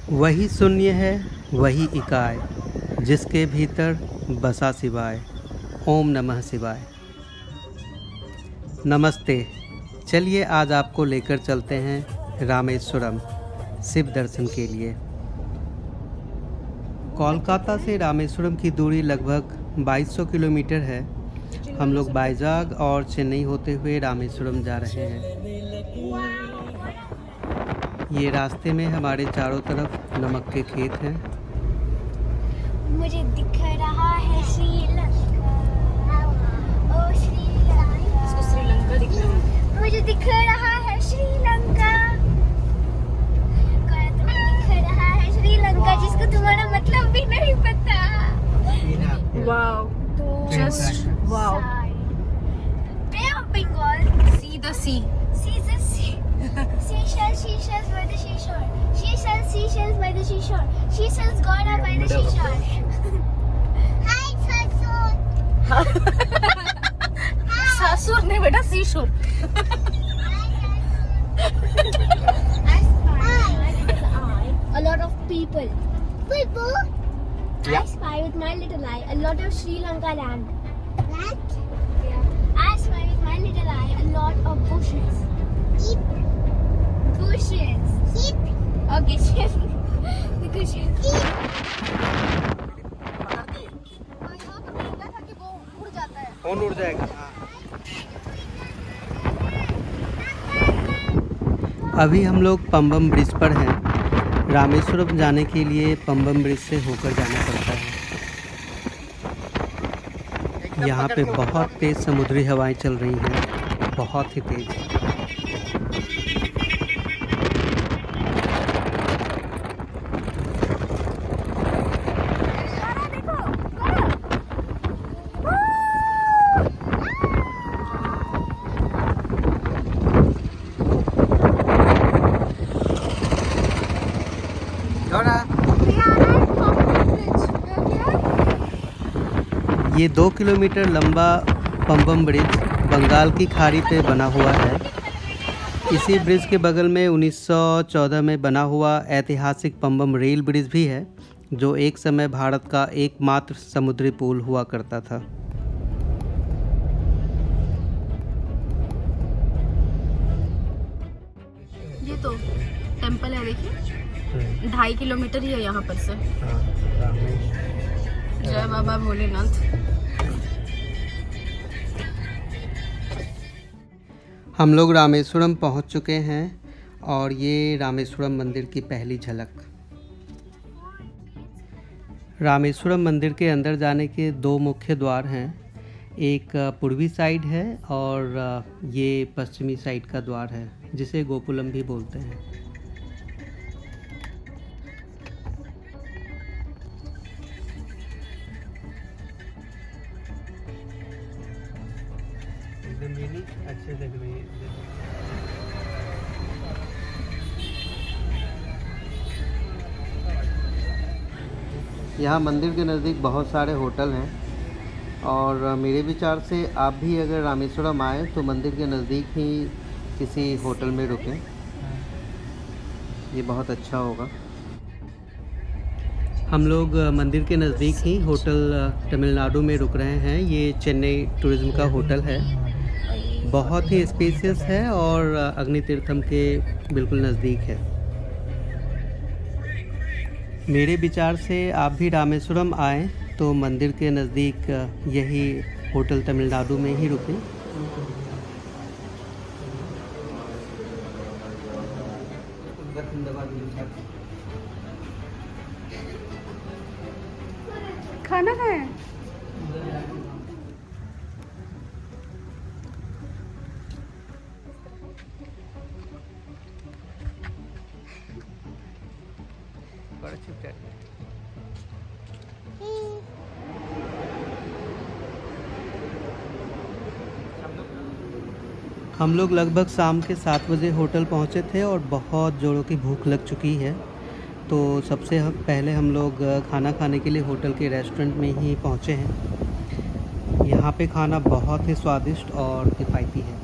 वही शून्य है, वही इकाय, जिसके भीतर बसा शिवाय। ओम नमः शिवाय। नमस्ते। चलिए आज आपको लेकर चलते हैं रामेश्वरम शिव दर्शन के लिए। कोलकाता से रामेश्वरम की दूरी लगभग 2200 किलोमीटर है। हम लोग वाइजैग और चेन्नई होते हुए रामेश्वरम जा रहे हैं। ये रास्ते में हमारे चारों तरफ नमक के खेत हैं। मुझे दिख रहा है श्रीलंका। ओ श्रीलंका। इसको श्रीलंका दिख रहा है। मुझे दिख रहा है श्रीलंका। तुम्हें दिख रहा है श्रीलंका जिसको तुम्हारा मतलब भी नहीं पता। Wow, just wow. Bay of Bengal. See the sea. See the sea. Seashells, seashells by the seashore. Seashells, seashells by the seashore. Seashells gone up by the seashore. Hi, Sasun. सासुर नहीं बेटा, seashore. A lot of people. People? I spy with my little eye a lot of Sri Lanka land. Land? Yeah. I spy with my little eye a lot of bushes. Sheep. Bushes. Sheep. Okay, sheep. The bushes. कौन उड़ जाएगा? अभी हम लोग पंबम bridge पर हैं। रामेश्वरम जाने के लिए पंबम ब्रिज से होकर जाना पड़ता है। यहाँ पे बहुत तेज़ समुद्री हवाएं चल रही हैं, बहुत ही तेज़। ये 2 किलोमीटर लंबा पंबम ब्रिज बंगाल की खाड़ी पे बना हुआ है। इसी ब्रिज के बगल में 1914 में बना हुआ ऐतिहासिक पंबम रेल ब्रिज भी है, जो एक समय भारत का एकमात्र समुद्री पुल हुआ करता था। ये तो टेम्पल है, देखिए 2.5 किलोमीटर ही है यहाँ पर से। जय बाबा भोलेनाथ। हम लोग रामेश्वरम पहुंच चुके हैं और ये रामेश्वरम मंदिर की पहली झलक। रामेश्वरम मंदिर के अंदर जाने के 2 मुख्य द्वार हैं। एक पूर्वी साइड है और ये पश्चिमी साइड का द्वार है, जिसे गोपुलम भी बोलते हैं। अच्छे लग रही है। यहाँ मंदिर के नज़दीक बहुत सारे होटल हैं और मेरे विचार से आप भी अगर रामेश्वरम आए तो मंदिर के नज़दीक ही किसी होटल में रुकें, ये बहुत अच्छा होगा। हम लोग मंदिर के नज़दीक ही होटल तमिलनाडु में रुक रहे हैं। ये चेन्नई टूरिज्म का होटल है, बहुत ही स्पेशियस है और अग्नि तीर्थम के बिल्कुल नज़दीक है। मेरे विचार से आप भी रामेश्वरम आएँ तो मंदिर के नज़दीक यही होटल तमिलनाडु में ही रुकें। खाना है। हम लोग लगभग शाम के 7 बजे होटल पहुँचे थे और बहुत ज़ोरों की भूख लग चुकी है, तो सबसे पहले हम लोग खाना खाने के लिए होटल के रेस्टोरेंट में ही पहुँचे हैं। यहाँ पे खाना बहुत ही स्वादिष्ट और किफ़ायती है।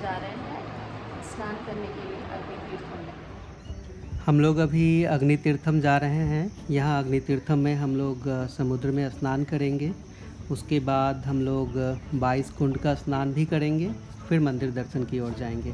जा रहे हैं स्नान करने के लिए अग्नि तीर्थम में। हम लोग अभी अग्नि तीर्थम जा रहे हैं। यहाँ अग्नि तीर्थम में हम लोग समुद्र में स्नान करेंगे। उसके बाद हम लोग 22 कुंड का स्नान भी करेंगे, फिर मंदिर दर्शन की ओर जाएंगे।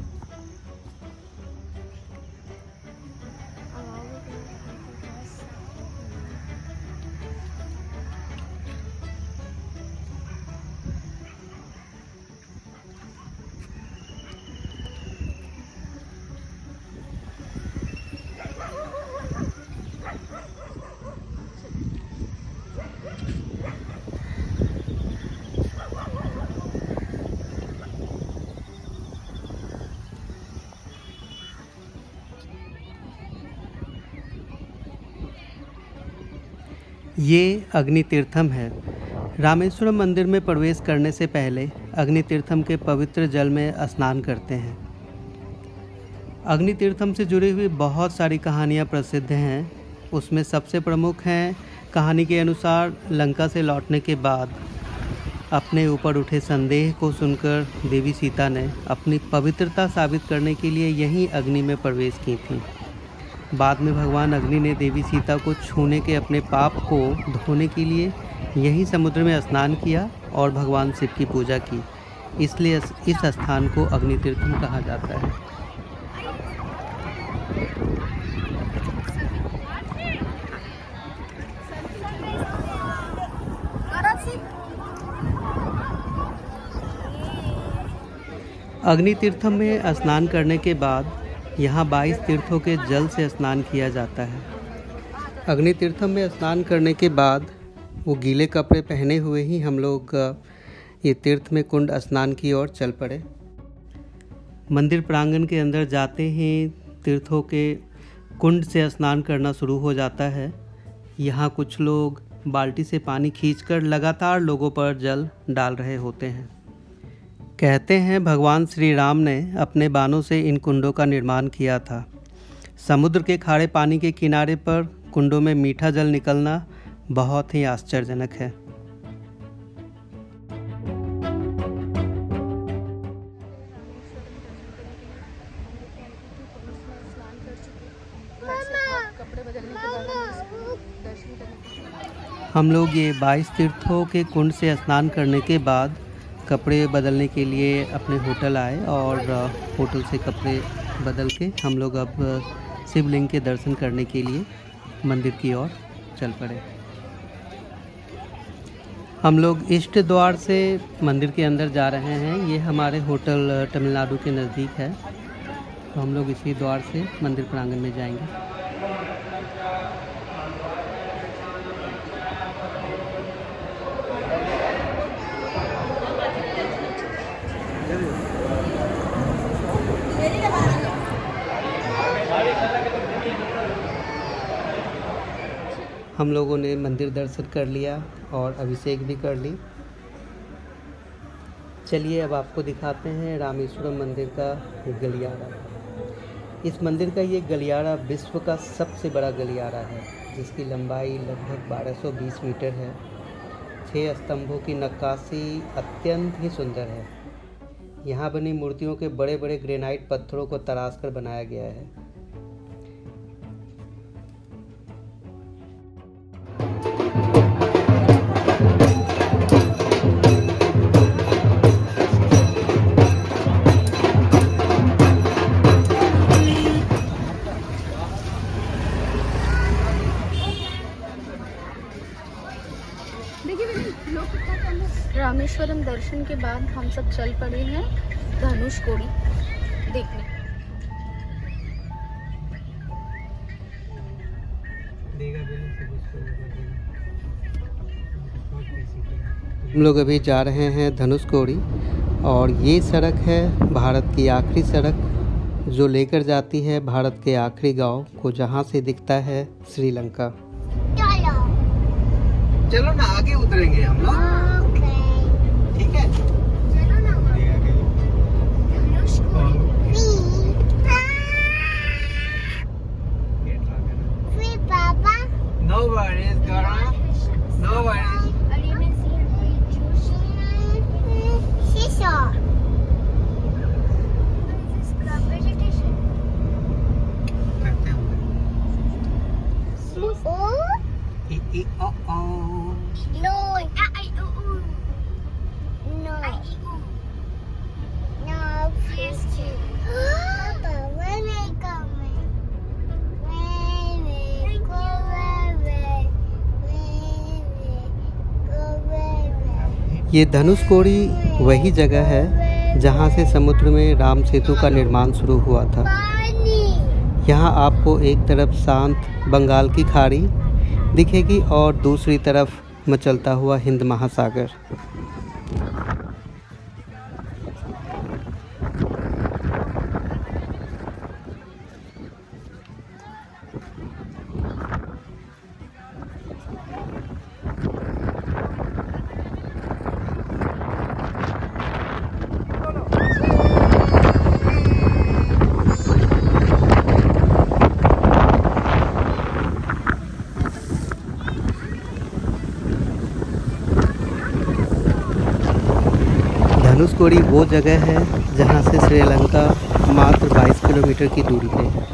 ये अग्नि तीर्थम है। रामेश्वरम मंदिर में प्रवेश करने से पहले अग्नि तीर्थम के पवित्र जल में स्नान करते हैं। अग्नि तीर्थम से जुड़ी हुई बहुत सारी कहानियाँ प्रसिद्ध हैं। उसमें सबसे प्रमुख हैं, कहानी के अनुसार लंका से लौटने के बाद अपने ऊपर उठे संदेह को सुनकर देवी सीता ने अपनी पवित्रता साबित करने के लिए यहीं अग्नि में प्रवेश की थी। बाद में भगवान अग्नि ने देवी सीता को छूने के अपने पाप को धोने के लिए यहीं समुद्र में स्नान किया और भगवान शिव की पूजा की। इसलिए इस स्थान को अग्नि तीर्थम कहा जाता है। अग्नि तीर्थम में स्नान करने के बाद यहाँ 22 तीर्थों के जल से स्नान किया जाता है। अग्नि तीर्थम में स्नान करने के बाद वो गीले कपड़े पहने हुए ही हम लोग ये तीर्थ में कुंड स्नान की ओर चल पड़े। मंदिर प्रांगण के अंदर जाते ही तीर्थों के कुंड से स्नान करना शुरू हो जाता है। यहाँ कुछ लोग बाल्टी से पानी खींचकर लगातार लोगों पर जल डाल रहे होते हैं। कहते हैं भगवान श्री राम ने अपने बाणों से इन कुंडों का निर्माण किया था। समुद्र के खारे पानी के किनारे पर कुंडों में मीठा जल निकलना बहुत ही आश्चर्यजनक है। हम लोग ये 22 तीर्थों के कुंड से स्नान करने के बाद कपड़े बदलने के लिए अपने होटल आए और होटल से कपड़े बदल के हम लोग अब शिवलिंग के दर्शन करने के लिए मंदिर की ओर चल पड़े। हम लोग ईस्ट द्वार से मंदिर के अंदर जा रहे हैं। ये हमारे होटल तमिलनाडु के नज़दीक है, तो हम लोग इसी द्वार से मंदिर प्रांगण में जाएंगे। हम लोगों ने मंदिर दर्शन कर लिया और अभिषेक भी कर ली। चलिए अब आपको दिखाते हैं रामेश्वरम मंदिर का गलियारा। इस मंदिर का ये गलियारा विश्व का सबसे बड़ा गलियारा है, जिसकी लंबाई लगभग 1220 मीटर है। 6 स्तंभों की नक्काशी अत्यंत ही सुंदर है। यहाँ बनी मूर्तियों के बड़े बड़े ग्रेनाइट पत्थरों को तराश कर बनाया गया है। रामेश्वरम दर्शन के बाद हम सब चल पड़े हैं धनुषकोडी देखने। हम लोग अभी जा रहे हैं धनुषकोडी और ये सड़क है भारत की आखिरी सड़क, जो लेकर जाती है भारत के आखिरी गांव को, जहां से दिखता है श्रीलंका। चलो ना, आगे उतरेंगे हम लोग। ठीक है, चलो ना। पापा No worries, girl. No worries. ये धनुषकोडी वही जगह है जहाँ से समुद्र में राम सेतु का निर्माण शुरू हुआ था। यहाँ आपको एक तरफ शांत बंगाल की खाड़ी दिखेगी और दूसरी तरफ मचलता हुआ हिंद महासागर। धनुषकोडी वो जगह है जहाँ से श्रीलंका मात्र 22 किलोमीटर की दूरी पे है।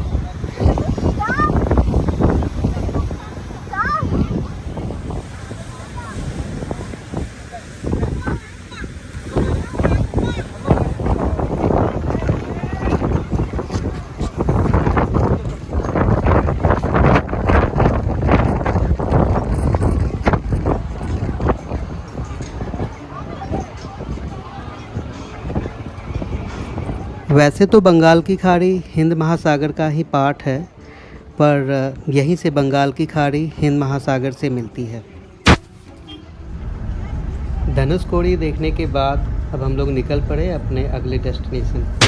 वैसे तो बंगाल की खाड़ी हिंद महासागर का ही पार्ट है, पर यहीं से बंगाल की खाड़ी हिंद महासागर से मिलती है। धनुषकोडी देखने के बाद अब हम लोग निकल पड़े अपने अगले डेस्टिनेशन।